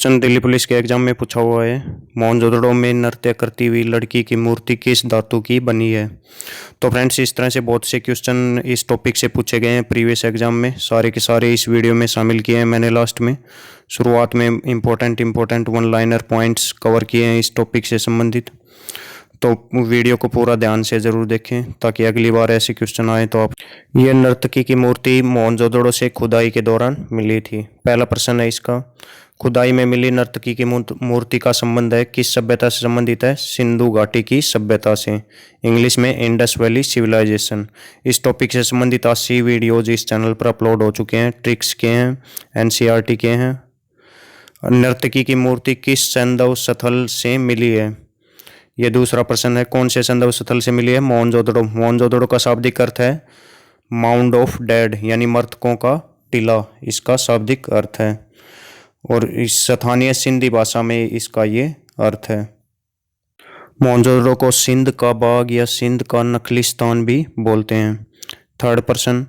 Question Delhi police के exam में पूछा हुआ है। मोहनजोदड़ो में नृत्य करती हुई लड़की की मूर्ति किस धातु की बनी है। तो फ्रेंड्स, इस तरह से बहुत से क्वेश्चन इस टॉपिक से पूछे गए हैं प्रीवियस एग्जाम में। सारे के सारे इस वीडियो में शामिल किए हैं मैंने। लास्ट में शुरुआत में important one liner points cover किए हैं इस टॉपिक से संबंधित। तो वीडियो को पूरा ध्यान से ज़रूर देखें ताकि अगली बार ऐसे क्वेश्चन आए तो आप। ये नर्तकी की मूर्ति मोहनजोदड़ो से खुदाई के दौरान मिली थी। पहला प्रश्न है इसका, खुदाई में मिली नर्तकी की मूर्ति का संबंध है किस सभ्यता से संबंधित है। सिंधु घाटी की सभ्यता से, इंग्लिश में इंडस वैली सिविलाइजेशन। इस टॉपिक से संबंधित 80 वीडियोज इस चैनल पर अपलोड हो चुके हैं। ट्रिक्स के हैं, एनसीईआरटी के हैं। नर्तकी की मूर्ति किस सैंधव स्थल से मिली है। यह दूसरा प्रश्न है, कौन से सैंधव स्थल से मिली है। मोहनजोदड़ो। मोहनजोदड़ो का शाब्दिक अर्थ है माउंड ऑफ डेड, यानी मृतकों का टीला, इसका शाब्दिक अर्थ है। और इस स्थानीय सिंधी भाषा में इसका ये अर्थ है। मोहनजोदड़ो को सिंध का बाग या सिंध का नखलिस्तान भी बोलते हैं। थर्ड प्रश्न,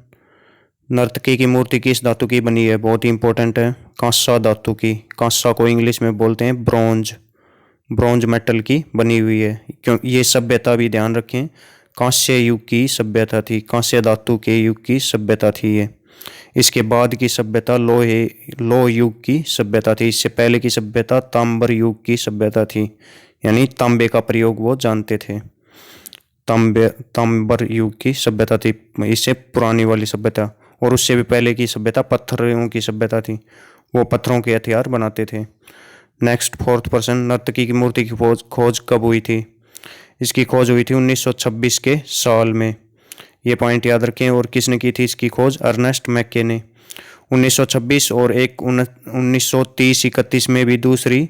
नर्तकी की मूर्ति किस धातु की बनी है। बहुत ही इंपॉर्टेंट है, कांसा धातु की। कांसा को इंग्लिश में बोलते हैं ब्रॉन्ज। ब्रॉन्ज मेटल की बनी हुई है। क्यों ये सभ्यता भी ध्यान रखें, कांस्य युग की सभ्यता थी, कांस्य धातु के युग की सभ्यता थी ये। इसके बाद की सभ्यता लोह युग की सभ्यता थी। इससे पहले की सभ्यता तांबर युग की सभ्यता थी, यानी तांबे का प्रयोग वो जानते थे। तांबर युग की सभ्यता थी इससे पुरानी वाली सभ्यता। और उससे भी पहले की सभ्यता पत्थरों की सभ्यता थी, वो पत्थरों के हथियार बनाते थे। नेक्स्ट फोर्थ प्रश्न, नर्तकी की मूर्ति की खोज कब हुई थी। इसकी खोज हुई थी 1926 के साल में। ये पॉइंट याद रखें। और किसने की थी इसकी खोज। अर्नेस्ट मैके ने 1926। और एक 1930-31 में भी दूसरी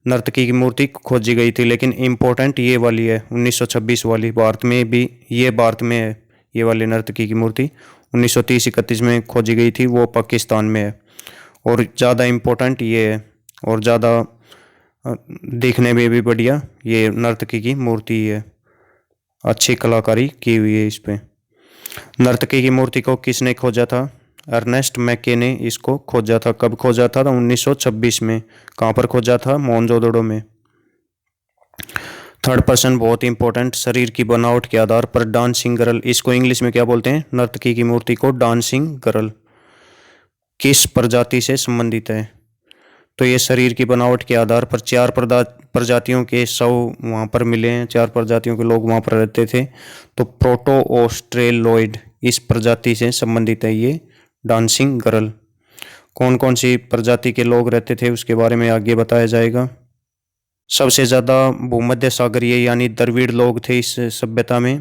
नर्तकी की मूर्ति खोजी गई थी, लेकिन इम्पोर्टेंट ये वाली है 1926 वाली। भारत में भी ये भारत में है ये वाली नर्तकी की मूर्ति। 1930-31 में खोजी गई थी, वो पाकिस्तान में है। और ज़्यादा इम्पोर्टेंट ये है और ज़्यादा देखने में भी बढ़िया ये नर्तकी की मूर्ति है। अच्छी कलाकारी की हुई है इस पर। नर्तकी की मूर्ति को किसने खोजा था। अर्नेस्ट मैके ने इसको खोजा था। कब खोजा था 1926 में। कहाँ पर खोजा था। मोहनजोदड़ो में। थर्ड पर्सन बहुत इंपॉर्टेंट, शरीर की बनावट के आधार पर डांसिंग गर्ल, इसको इंग्लिश में क्या बोलते हैं। नर्तकी की मूर्ति को डांसिंग गर्ल किस प्रजाति से संबंधित है। तो ये शरीर की बनावट के आधार पर 4 प्रजातियों के शव वहाँ पर मिले हैं। 4 प्रजातियों के लोग वहाँ पर रहते थे। तो प्रोटो ऑस्ट्रेलोइड इस प्रजाति से संबंधित है ये डांसिंग गर्ल। कौन कौन सी प्रजाति के लोग रहते थे उसके बारे में आगे बताया जाएगा। सबसे ज़्यादा भूमध्य सागरीय यानी द्रविड़ लोग थे इस सभ्यता में।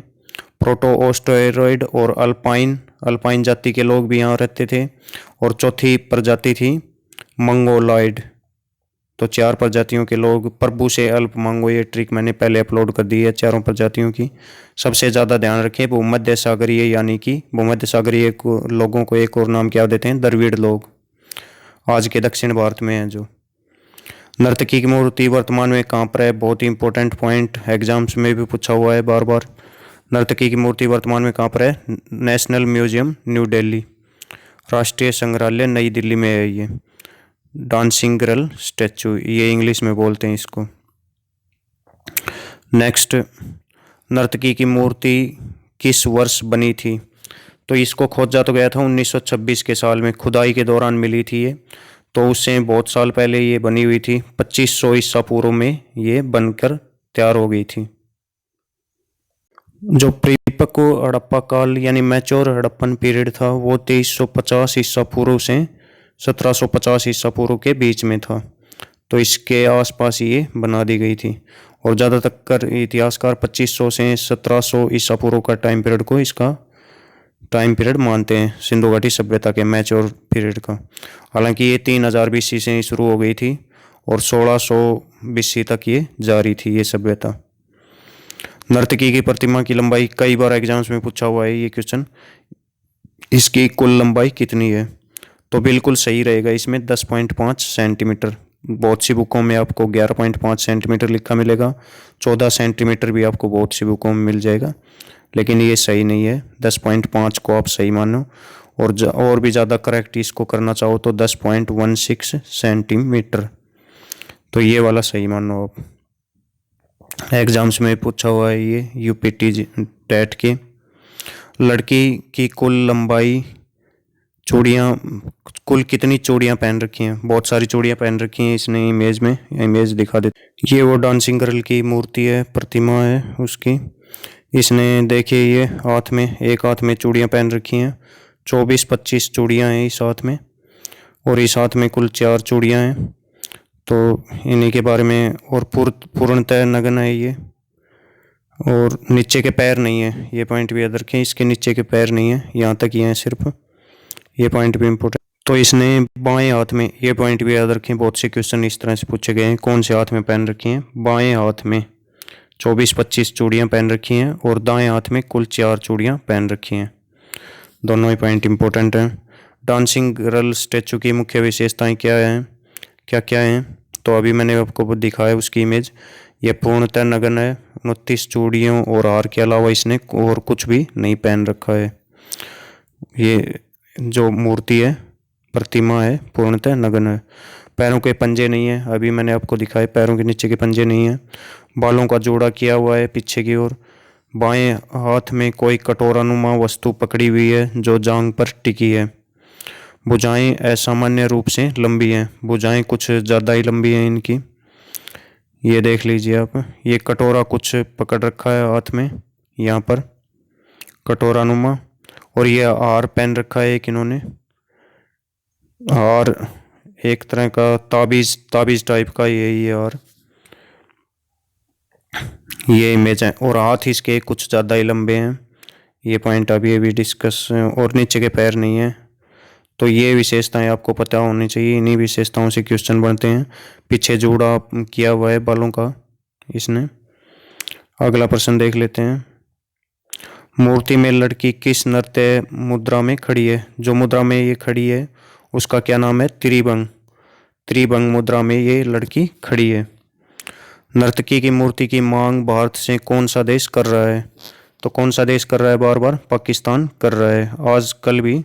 प्रोटो ऑस्ट्रेलोइड और अल्पाइन जाति के लोग भी यहाँ रहते थे। और चौथी प्रजाति थी मंगोलॉइड। तो 4 प्रजातियों के लोग। प्रभु से अल्प मांगो, ये ट्रिक मैंने पहले अपलोड कर दी है चारों प्रजातियों की। सबसे ज़्यादा ध्यान रखें भूमध्य सागरीय, यानी कि भूमध्य सागरीय लोगों को एक और नाम क्या देते हैं, द्रविड़ लोग। आज के दक्षिण भारत में है जो। नर्तकी की मूर्ति वर्तमान में कहाँ पर है। बहुत ही इंपॉर्टेंट पॉइंट, एग्जाम्स में भी पूछा हुआ है बार बार। नर्तकी की मूर्ति वर्तमान में कहाँ पर है। नेशनल म्यूजियम न्यू दिल्ली, राष्ट्रीय संग्रहालय नई दिल्ली में है ये डांसिंग गर्ल स्टैचू, ये इंग्लिश में बोलते हैं इसको। नेक्स्ट, नर्तकी की मूर्ति किस वर्ष बनी थी। तो इसको खोजा तो गया था 1926 के साल में। खुदाई के दौरान मिली थी ये, तो उससे बहुत साल पहले ये बनी हुई थी। 2500 ईसा पूर्व में ये बनकर तैयार हो गई थी। जो परिपक्व हड़प्पा काल यानी मैच्योर हड़प्पन पीरियड था वो 2350 ईसा पूर्व से 1750 ईसा पूर्व के बीच में था। तो इसके आसपास ये बना दी गई थी। और ज़्यादातर इतिहासकार 2500 से 1700 ईसा पूर्व का टाइम पीरियड को इसका टाइम पीरियड मानते हैं, सिंधु घाटी सभ्यता के मैच्योर पीरियड का। हालांकि ये 3000 BC से शुरू हो गई थी और 1600 BC तक ये जारी थी ये सभ्यता। नर्तकी की प्रतिमा की लंबाई कई बार एग्जाम्स में पूछा हुआ है ये क्वेश्चन। इसकी कुल लंबाई कितनी है। तो बिल्कुल सही रहेगा इसमें 10.5 सेंटीमीटर। बहुत सी बुकों में आपको 11.5 सेंटीमीटर लिखा मिलेगा। 14 सेंटीमीटर भी आपको बहुत सी बुकों में मिल जाएगा, लेकिन ये सही नहीं है। 10.5 को आप सही मानो। और भी ज़्यादा करेक्ट इसको करना चाहो तो 10.16 सेंटीमीटर। तो ये वाला सही मानो आप। एग्जाम्स में पूछा हुआ है ये यूपीटी टेट के। लड़की की कुल लंबाई चूड़ियाँ, कुल कितनी चूड़ियाँ पहन रखी हैं? बहुत सारी चूड़ियाँ पहन रखी हैं इसने इमेज में, इमेज दिखा देते। ये वो डांसिंग गर्ल की मूर्ति है, प्रतिमा है उसकी। इसने देखिए ये हाथ में, एक हाथ में चूड़ियाँ पहन रखी हैं, 24-25 चूड़ियाँ हैं इस हाथ में, और इस हाथ में कुल 4 चूड़ियाँ हैं। तो इन्हीं के बारे में। और पूर्णतः नग्न है ये, और नीचे के पैर नहीं है, ये पॉइंट भी याद रखें, इसके नीचे के पैर नहीं है, यहाँ तक ही हैं सिर्फ, ये पॉइंट भी इम्पोर्टेंट। तो इसने बाएं हाथ में, ये पॉइंट भी याद रखें, बहुत से क्वेश्चन इस तरह से पूछे गए हैं, कौन से हाथ में पहन रखी हैं? बाएं हाथ में 24-25 चूड़ियाँ पहन रखी हैं, और दाएं हाथ में कुल 4 चूड़ियाँ पहन रखी हैं। दोनों ही पॉइंट इंपॉर्टेंट हैं। डांसिंग गर्ल स्टैचू की मुख्य विशेषताएं क्या हैं, क्या क्या हैं? तो अभी मैंने आपको दिखाया उसकी इमेज। ये पूर्णतः नग्न है, 29 चूड़ियों और हार के अलावा इसने और कुछ भी नहीं पहन रखा है। ये जो मूर्ति है, प्रतिमा है, पूर्णतः नग्न है। पैरों के पंजे नहीं है, अभी मैंने आपको दिखाए, पैरों के नीचे के पंजे नहीं है। बालों का जोड़ा किया हुआ है पीछे की ओर। बाएं हाथ में कोई कटोरानुमा वस्तु पकड़ी हुई है जो जांघ पर टिकी है। भुजाएं असामान्य रूप से लंबी हैं, भुजाएं कुछ ज़्यादा ही लंबी हैं इनकी। ये देख लीजिए आप, ये कटोरा कुछ पकड़ रखा है हाथ में, यहाँ पर कटोरानुमा। और ये हार पहन रखा है एक इन्होंने, हार एक तरह का ताबीज टाइप का ये हार, ये इमेज है। और हाथ इसके कुछ ज़्यादा ही लंबे हैं, ये पॉइंट अभी डिस्कस। और नीचे के पैर नहीं है। तो ये विशेषताएं आपको पता होनी चाहिए, इन्हीं विशेषताओं से क्वेश्चन बनते हैं। पीछे जोड़ा किया हुआ है बालों का इसने। अगला प्रश्न देख लेते हैं। मूर्ति में लड़की किस नृत्य मुद्रा में खड़ी है? जो मुद्रा में ये खड़ी है उसका क्या नाम है? त्रिभंग। त्रिभंग मुद्रा में ये लड़की खड़ी है। नर्तकी की मूर्ति की मांग भारत से कौन सा देश कर रहा है? तो कौन सा देश कर रहा है? बार बार पाकिस्तान कर रहा है। आज कल भी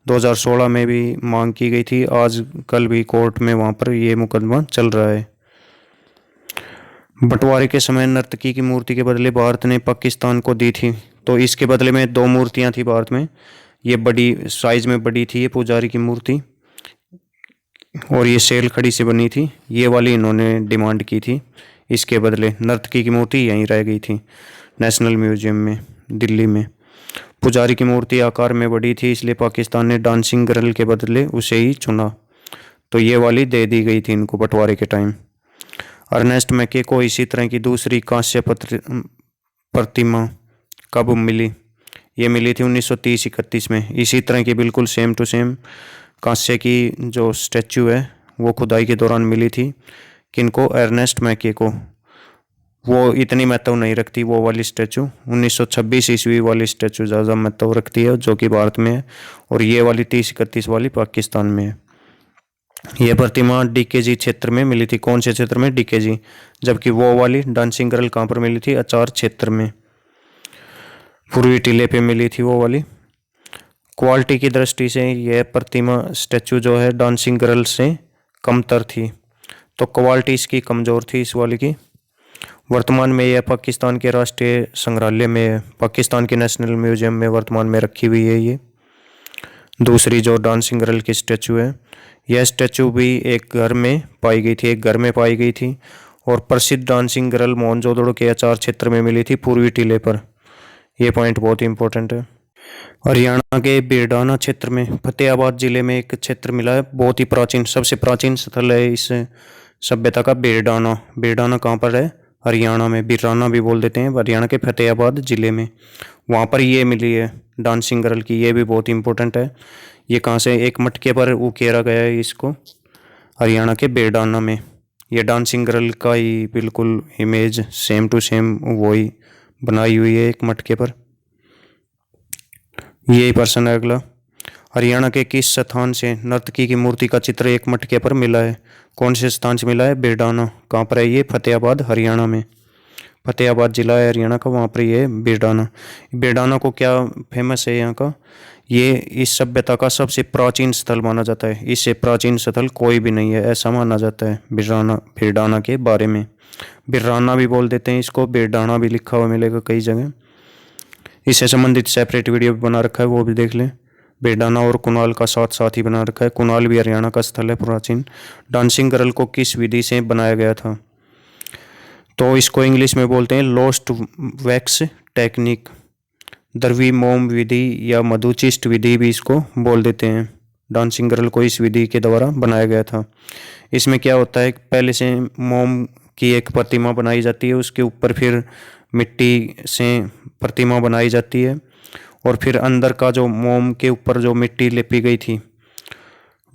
2016 में भी मांग की गई थी, आज कल भी कोर्ट में वहाँ पर ये मुकदमा चल रहा है। बंटवारे के समय नर्तकी की मूर्ति के बदले भारत ने पाकिस्तान को दी थी। तो इसके बदले में 2 मूर्तियाँ थी भारत में, ये बड़ी साइज में बड़ी थी ये पुजारी की मूर्ति, और ये सेल खड़ी से बनी थी, ये वाली इन्होंने डिमांड की थी। इसके बदले नर्तकी की मूर्ति यहीं रह गई थी नेशनल म्यूजियम में दिल्ली में। पुजारी की मूर्ति आकार में बड़ी थी, इसलिए पाकिस्तान ने डांसिंग गर्ल के बदले उसे ही चुना। तो ये वाली दे दी गई थी इनको बंटवारे के टाइम। अर्नेस्ट मैके को इसी तरह की दूसरी कांस्य प्रतिमा कब मिली? ये मिली थी 1930-31 में। इसी तरह की बिल्कुल सेम टू सेम कांस्य की जो स्टैचू है वो खुदाई के दौरान मिली थी। किनको? अर्नेस्ट मैके को। वो इतनी महत्व नहीं रखती वो वाली स्टैचू, 1926 ईस्वी वाली स्टैचू ज़्यादा महत्व रखती है जो कि भारत में है, और ये वाली 30-31 वाली पाकिस्तान में है। यह प्रतिमा डीकेजी क्षेत्र में मिली थी। कौन से क्षेत्र में? डीकेजी। जबकि वो वाली डांसिंग गर्ल कहाँ पर मिली थी? अचार क्षेत्र में, पूर्वी टीले पे मिली थी वो वाली। क्वालिटी की दृष्टि से यह प्रतिमा स्टैचू जो है डांसिंग गर्ल से कमतर थी। तो क्वालिटी इसकी कमज़ोर थी इस वाली की। वर्तमान में यह पाकिस्तान के राष्ट्रीय संग्रहालय में, पाकिस्तान के नेशनल म्यूजियम में वर्तमान में रखी हुई है ये दूसरी जो डांसिंग गर्ल की स्टैचू है। यह स्टैचू भी एक घर में पाई गई थी, एक घर में पाई गई थी। और प्रसिद्ध डांसिंग गर्ल मोहनजोदड़ो के अचार क्षेत्र में मिली थी, पूर्वी टीले पर। यह पॉइंट बहुत इंपॉर्टेंट है। हरियाणा के बीरडाना क्षेत्र में फतेहाबाद जिले में एक क्षेत्र मिला है, बहुत ही प्राचीन, सबसे प्राचीन स्थल है इस सभ्यता का, बीरडाना। बीरडाना कहाँ पर है? हरियाणा में, बीराना भी बोल देते हैं, हरियाणा के फतेहाबाद जिले में। वहाँ पर ये मिली है डांसिंग गर्ल की, ये भी बहुत इंपॉर्टेंट है। ये कहाँ से? एक मटके पर उकेरा गया है इसको, हरियाणा के बीरडाना में। ये डांसिंग गर्ल का ही बिल्कुल इमेज सेम टू सेम वही बनाई हुई है एक मटके पर। यही प्रश्न है अगला। हरियाणा के किस स्थान से नर्तकी की मूर्ति का चित्र एक मटके पर मिला है? कौन से स्थान से मिला है? बीरडाना। कहाँ पर है ये? फतेहाबाद, हरियाणा में। फतेहाबाद जिला है हरियाणा का, वहाँ पर ये बीरडाना। बीरडाना को क्या फेमस है यहाँ का? ये इस सभ्यता का सबसे प्राचीन स्थल माना जाता है। इससे प्राचीन स्थल कोई भी नहीं है, ऐसा माना जाता है बिरडाना के बारे में। बिर्राना भी बोल देते हैं इसको, बिरडाना भी लिखा हुआ मिलेगा कई जगह। इससे संबंधित सेपरेट वीडियो भी बना रखा है, वो भी देख लें। बिरडाना और कुणाल का साथ साथ ही बना रखा है। कुणाल भी हरियाणा का स्थल है प्राचीन। डांसिंग गर्ल को किस विधि से बनाया गया था? तो इसको इंग्लिश में बोलते हैं लोस्ट वैक्स टेक्निक, द्रवी मोम विधि या मधुचिष्ट विधि भी इसको बोल देते हैं। डांसिंग गर्ल को इस विधि के द्वारा बनाया गया था। इसमें क्या होता है, पहले से मोम की एक प्रतिमा बनाई जाती है, उसके ऊपर फिर मिट्टी से प्रतिमा बनाई जाती है, और फिर अंदर का जो मोम के ऊपर जो मिट्टी लेपी गई थी,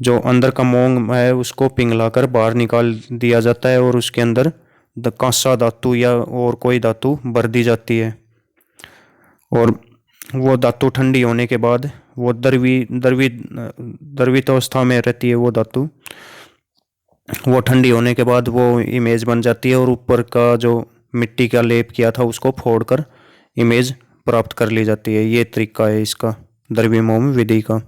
जो अंदर का मोम है उसको पिघलाकर बाहर निकाल दिया जाता है, और उसके अंदर कांसा धातु या और कोई धातु भर दी जाती है। और वो धातु ठंडी होने के बाद वो द्रवित अवस्था में रहती है। वो धातु वो ठंडी होने के बाद वो इमेज बन जाती है, और ऊपर का जो मिट्टी का लेप किया था उसको फोड़कर इमेज प्राप्त कर ली जाती है। ये तरीका है इसका द्रव्य मोम विधि का।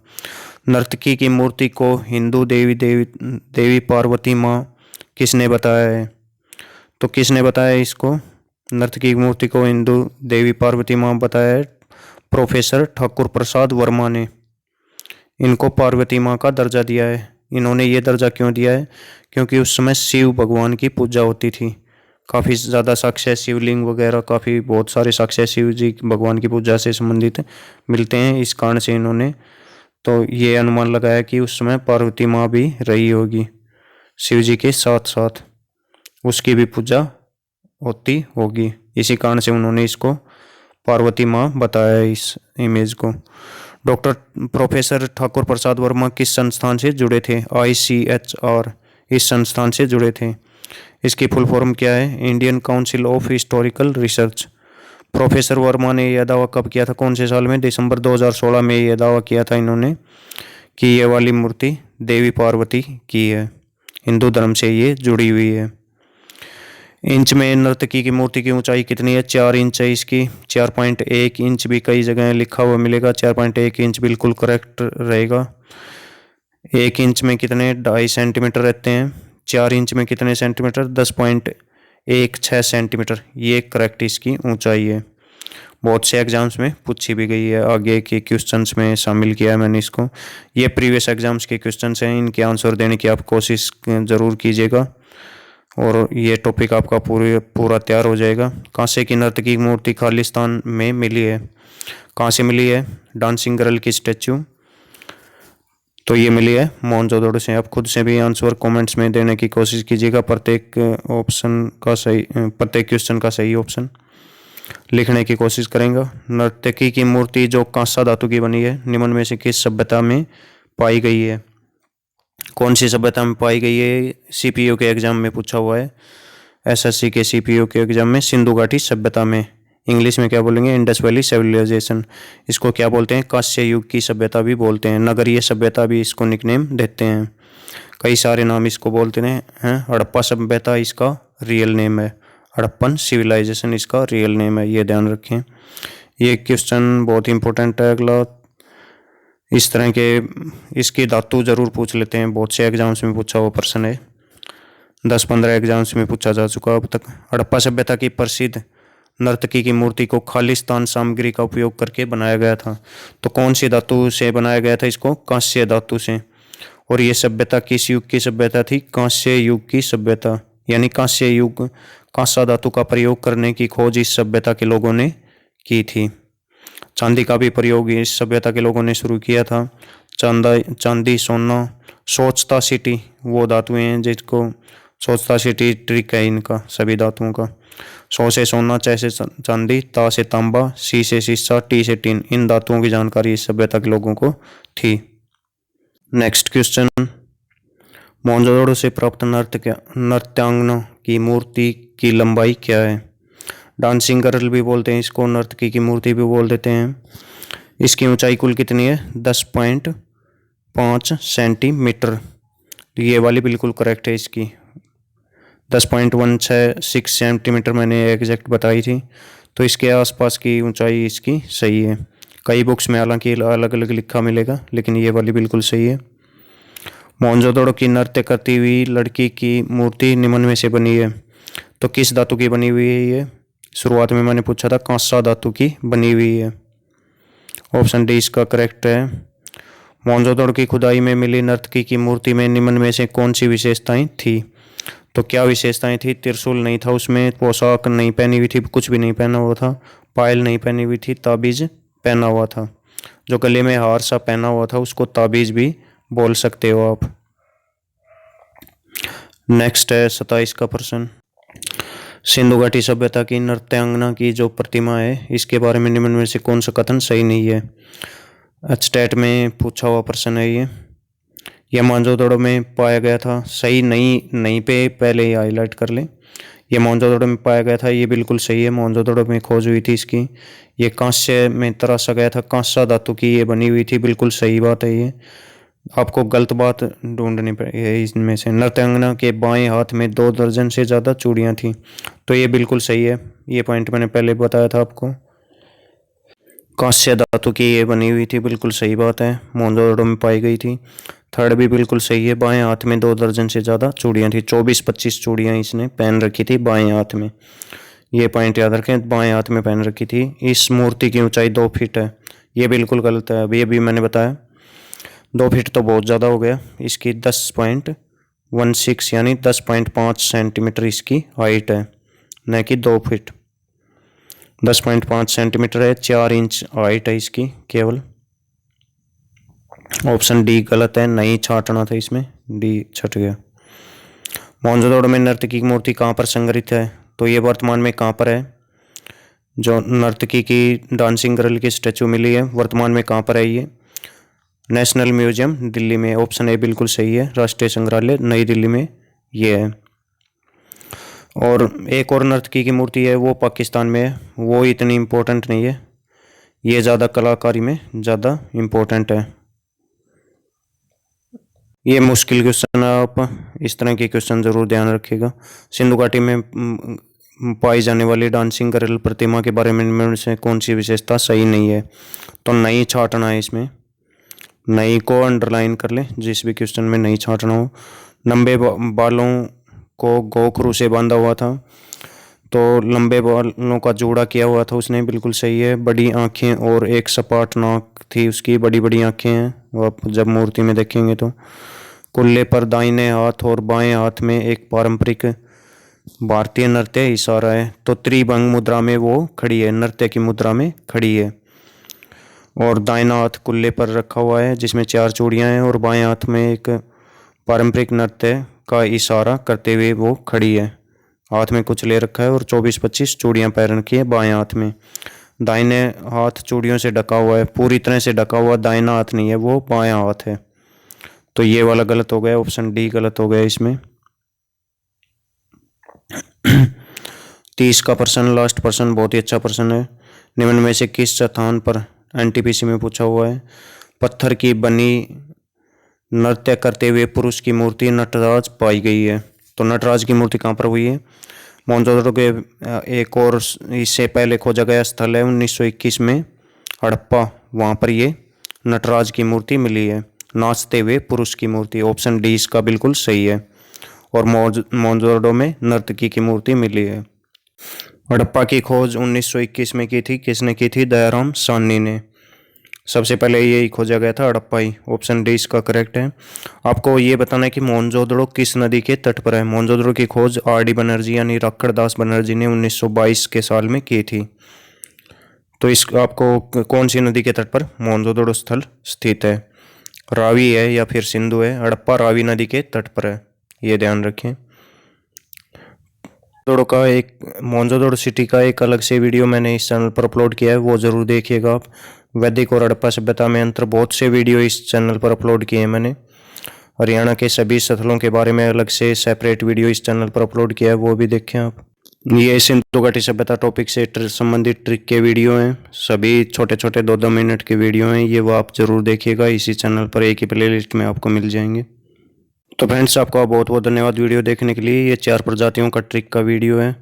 नर्तकी की मूर्ति को हिंदू देवी पार्वती माँ किसने बताया है? तो किसने बताया इसको? नर्तकी की मूर्ति को हिंदू देवी पार्वती माँ बताया है प्रोफेसर ठाकुर प्रसाद वर्मा ने। इनको पार्वती माँ का दर्जा दिया है। इन्होंने ये दर्जा क्यों दिया है? क्योंकि उस समय शिव भगवान की पूजा होती थी। काफ़ी ज़्यादा साक्ष्य, शिवलिंग वगैरह काफ़ी बहुत सारे साक्ष्य शिव जी भगवान की पूजा से संबंधित मिलते हैं। इस कारण से इन्होंने तो ये अनुमान लगाया कि उस समय पार्वती माँ भी रही होगी शिव जी के साथ साथ, उसकी भी पूजा होती होगी। इसी कारण से उन्होंने इसको पार्वती माँ बताया इस इमेज को। डॉक्टर प्रोफेसर ठाकुर प्रसाद वर्मा किस संस्थान से जुड़े थे? ICHR इस संस्थान से जुड़े थे। इसकी फुल फॉर्म क्या है? Indian council of historical research. Professor Verma ने यह दावा कब किया था, कौन से साल में? दिसंबर 2016 में यह दावा किया था इन्होंने कि ये वाली मूर्ति देवी पार्वती की है, हिंदू धर्म से ये जुड़ी हुई है। इंच में नर्तकी की मूर्ति की ऊंचाई कितनी है? 4 इंच है इसकी। 4.1 इंच भी कई जगह लिखा हुआ मिलेगा। 4.1 इंच बिल्कुल करेक्ट रहेगा। 1 इंच में कितने? 2.5 सेंटीमीटर रहते हैं। 4 इंच में कितने सेंटीमीटर? 10.16 सेंटीमीटर। ये करेक्ट इसकी ऊंचाई है। बहुत से एग्जाम्स में पूछी भी गई है, आगे के क्वेश्चंस में शामिल किया है मैंने इसको। ये प्रीवियस एग्जाम्स के क्वेश्चंस हैं, इनके आंसर देने की आप कोशिश ज़रूर कीजिएगा, और ये टॉपिक आपका पूरा तैयार हो जाएगा। कांसे की नर्तकी की मूर्ति खालिस्तान में मिली है? कहाँ से मिली है? डांसिंग गर्ल की स्टैचू तो ये मिली है मोहनजोदड़ो से। आप खुद से भी आंसर कमेंट्स में देने की कोशिश कीजिएगा। प्रत्येक क्वेश्चन का सही ऑप्शन लिखने की कोशिश करेंगे। नर्तकी की मूर्ति जो कांसा धातु की बनी है, निम्न में से किस सभ्यता में पाई गई है? कौन सी सभ्यता में पाई गई है? CPU के एग्जाम में पूछा हुआ है। SSC के CPU के एग्जाम में सिंधु घाटी सभ्यता में। इंग्लिश में क्या बोलेंगे? Indus valley civilization. इसको क्या बोलते हैं? कांस्य युग की सभ्यता भी बोलते हैं। नगरीय सभ्यता भी इसको निकनेम देते हैं। कई सारे नाम इसको बोलते हैं। हड़प्पा सभ्यता इसका रियल नेम है। हड़प्पन सिविलाइजेशन इसका रियल नेम है, ये ध्यान रखें। ये क्वेश्चन बहुत इंपॉर्टेंट है। अगला इस तरह के इसकी धातु जरूर पूछ लेते हैं, बहुत से एग्जाम्स में पूछा हुआ प्रश्न है। 10-15 एग्जाम्स में पूछा जा चुका अब तक। हड़प्पा सभ्यता की प्रसिद्ध नर्तकी की मूर्ति को खालिस्तान सामग्री का उपयोग करके बनाया गया था। तो कौन सी धातु से बनाया गया था इसको? कांस्य धातु से। और ये सभ्यता किस युग की सभ्यता थी? कांस्य युग की सभ्यता, यानी कांस्य युग, कांसा धातु का प्रयोग करने की खोज इस सभ्यता के लोगों ने की थी। चांदी का भी प्रयोग इस सभ्यता के लोगों ने शुरू किया था। चांदी, सोना, सोचता सिटी वो धातुएं हैं जिसको सोचता सिटी ट्रिक है इनका सभी धातुओं का। सौ से सोना, च से चांदी, ता से तांबा, सी से शीशा, टी से टीन, इन धातुओं की जानकारी इस सभ्यता के लोगों को थी। नेक्स्ट क्वेश्चन, मोहनजोदड़ो से प्राप्त नृत्यांगना की मूर्ति की लंबाई क्या है? डांसिंग गर्ल भी बोलते हैं इसको, नर्तकी की मूर्ति भी बोल देते हैं। इसकी ऊंचाई कुल कितनी है? 10.5 सेंटीमीटर। ये वाली बिल्कुल करेक्ट है इसकी। 10.16 सेंटीमीटर मैंने एग्जैक्ट बताई थी, तो इसके आसपास की ऊंचाई इसकी सही है। कई बुक्स में हालांकि अलग अलग लिखा मिलेगा, लेकिन ये वाली बिल्कुल सही है। मोहनजोदड़ो की नृत्य करती हुई लड़की की मूर्ति निम्न में से बनी है। तो किस धातु की बनी हुई है ये? शुरुआत में मैंने पूछा था, कांसा धातु की बनी हुई है। ऑप्शन डी इसका करेक्ट है। मोहनजोदड़ो की खुदाई में मिली नर्तकी की मूर्ति में निम्न में से कौन सी विशेषताएं थी? तो क्या विशेषताएं थी? त्रिशूल नहीं था उसमें, पोशाक नहीं पहनी हुई थी, कुछ भी नहीं पहना हुआ था, पायल नहीं पहनी हुई थी, ताबीज पहना हुआ था। जो गले में हार सा पहना हुआ था उसको ताबीज भी बोल सकते हो आप। नेक्स्ट है 27 का प्रश्न। सिंधु घाटी सभ्यता की नृत्यांगना की जो प्रतिमा है, इसके बारे में निम्न में से कौन सा कथन सही नहीं है? स्टेट में पूछा हुआ प्रश्न है ये। यह मोहनजोदड़ो में पाया गया था, सही नहीं पे पहले ही हाईलाइट कर लें। ये मोहनजोदड़ो में पाया गया था, ये बिल्कुल सही है, मोहनजोदड़ो में खोज हुई थी इसकी। ये कांस्य में तराशा गया था, कांसा धातु की ये बनी हुई थी, बिल्कुल सही बात है ये। आपको गलत बात ढूंढनी पड़ेगी इनमें से। नृत्यांगना के बाएं हाथ में 2 दर्जन से ज़्यादा चूड़ियाँ थी, तो ये बिल्कुल सही है, ये पॉइंट मैंने पहले बताया था आपको। कांस्य धातु की ये बनी हुई थी, बिल्कुल सही बात है, मोहनजोदड़ो में पाई गई थी। थर्ड भी बिल्कुल सही है, बाएं हाथ में 2 दर्जन से ज़्यादा चूड़ियाँ थी, 24-25 चूड़ियाँ इसने पहन रखी थी बाएं हाथ में। ये पॉइंट याद रखें, बाएं हाथ में पहन रखी थी। इस मूर्ति की ऊंचाई 2 फीट है, ये बिल्कुल गलत है, अभी मैंने बताया। 2 फीट तो बहुत ज़्यादा हो गया, इसकी 10.16 यानी 10.5 सेंटीमीटर इसकी हाइट है, न कि 2 फीट। 10.5 सेंटीमीटर है, 4 इंच हाइट है इसकी केवल। ऑप्शन डी गलत है, नहीं छाटना था इसमें, डी छट गया। मोहनजोदड़ो में नर्तकी की मूर्ति कहाँ पर संग्रहित है? तो ये वर्तमान में कहाँ पर है? जो नर्तकी की डांसिंग गर्ल की स्टैचू मिली है, वर्तमान में कहाँ पर है ये? नेशनल म्यूजियम दिल्ली में। ऑप्शन ए बिल्कुल सही है, राष्ट्रीय संग्रहालय नई दिल्ली में ये है। और एक और नर्तकी की मूर्ति है, वो पाकिस्तान में है, वो इतनी इम्पोर्टेंट नहीं है, ये ज़्यादा कलाकारी में ज़्यादा इम्पोर्टेंट है। ये मुश्किल क्वेश्चन है, आप इस तरह के क्वेश्चन ज़रूर ध्यान रखिएगा। सिंधु घाटी में पाई जाने वाली डांसिंग गर्ल प्रतिमा के बारे में से कौन सी विशेषता सही नहीं है? तो नहीं छाटना है इसमें, नहीं को अंडरलाइन कर ले जिस भी क्वेश्चन में नहीं छाटना हो। लंबे बालों को गोखरू से बांधा हुआ था, तो लंबे बालों का जोड़ा किया हुआ था उसने, बिल्कुल सही है। बड़ी आंखें और एक सपाट नाक थी उसकी, बड़ी बड़ी आंखें हैं, वो आप जब मूर्ति में देखेंगे तो। कुल्ले पर दाहिने हाथ और बाएं हाथ में एक पारंपरिक भारतीय नृत्य इशारा है, तो त्रिभंग मुद्रा में वो खड़ी है, नृत्य की मुद्रा में खड़ी है। और दाहिना हाथ कुल्ले पर रखा हुआ है जिसमें 4 चूड़ियाँ हैं, और बाएं हाथ में एक पारंपरिक नृत्य का इशारा करते हुए वो खड़ी है। हाथ में कुछ ले रखा है और 24-25 चूड़ियाँ पहन रखी है बाएं हाथ में। दाहिने हाथ चूड़ियों से ढका हुआ है, पूरी तरह से ढका हुआ दाहिना हाथ नहीं है, वो बायां हाथ है, तो ये वाला गलत हो गया, ऑप्शन डी गलत हो गया इसमें। 30 का प्रश्न, लास्ट प्रश्न, बहुत ही अच्छा प्रश्न है। निम्न में से किस स्थान पर, एनटीपीसी में पूछा हुआ है, पत्थर की बनी नृत्य करते हुए पुरुष की मूर्ति नटराज पाई गई है? तो नटराज की मूर्ति कहाँ पर हुई है? मोहनजोदड़ो के एक और इससे पहले खोजा गया स्थल है 1921 में हड़प्पा, वहाँ पर ये नटराज की मूर्ति मिली है, नाचते हुए पुरुष की मूर्ति। ऑप्शन डी इसका बिल्कुल सही है। और मोहनजोदड़ो में नर्तकी की मूर्ति मिली है। हड़प्पा की खोज 1921 में की थी, किसने की थी? दयाराम साहनी ने। सबसे पहले यही खोजा गया था, हड़प्पा ही। ऑप्शन डी इसका करेक्ट है। आपको ये बताना है कि मोहनजोदड़ो किस नदी के तट पर है। मोहनजोदड़ो की खोज आर डी बनर्जी यानी राखड़दास बनर्जी ने 1922 के साल में की थी। तो इस आपको कौन सी नदी के तट पर मोहनजोदड़ो स्थल स्थित है? रावी है या फिर सिंधु है? हड़प्पा रावी नदी के तट पर है, ये ध्यान रखें। मोहनजोदड़ो सिटी का एक अलग से वीडियो मैंने इस चैनल पर अपलोड किया है, वो ज़रूर देखिएगा आप। वैदिक और हड़प्पा सभ्यता में अंतर, बहुत से वीडियो इस चैनल पर अपलोड किए हैं मैंने। हरियाणा के सभी स्थलों के बारे में अलग से सेपरेट वीडियो इस चैनल पर अपलोड किया है, वो भी देखें आप। ये सिंधु घाटी सभ्यता टॉपिक से संबंधित ट्रिक के वीडियो हैं, सभी छोटे छोटे 2-2 मिनट के वीडियो हैं, ये वो आप ज़रूर देखिएगा, इसी चैनल पर एक ही प्लेलिस्ट में आपको मिल जाएंगे। तो फ्रेंड्स, आपका बहुत बहुत धन्यवाद वीडियो देखने के लिए। ये 4 प्रजातियों का ट्रिक का वीडियो है।